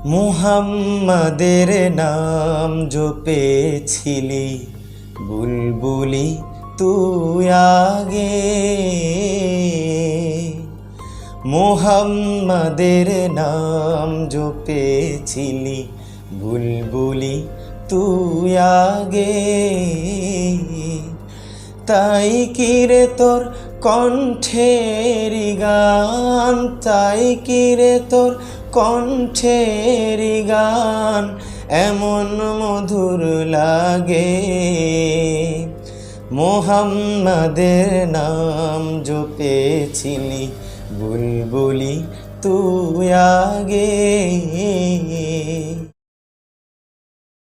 মুহাম্মাদের নাম জপেছিলি বুলবুলি তুই আগে। মুহাম্মাদের নাম জপেছিলি বুলবুলি তুই আগে। তাই কিরে তোর কণ্ঠের গান, তাই কিরে তোর কণ্ঠের গান এমন মধুর লাগে। মুহাম্মাদের নাম জপেছিলি বুলবুলি তুই আগে।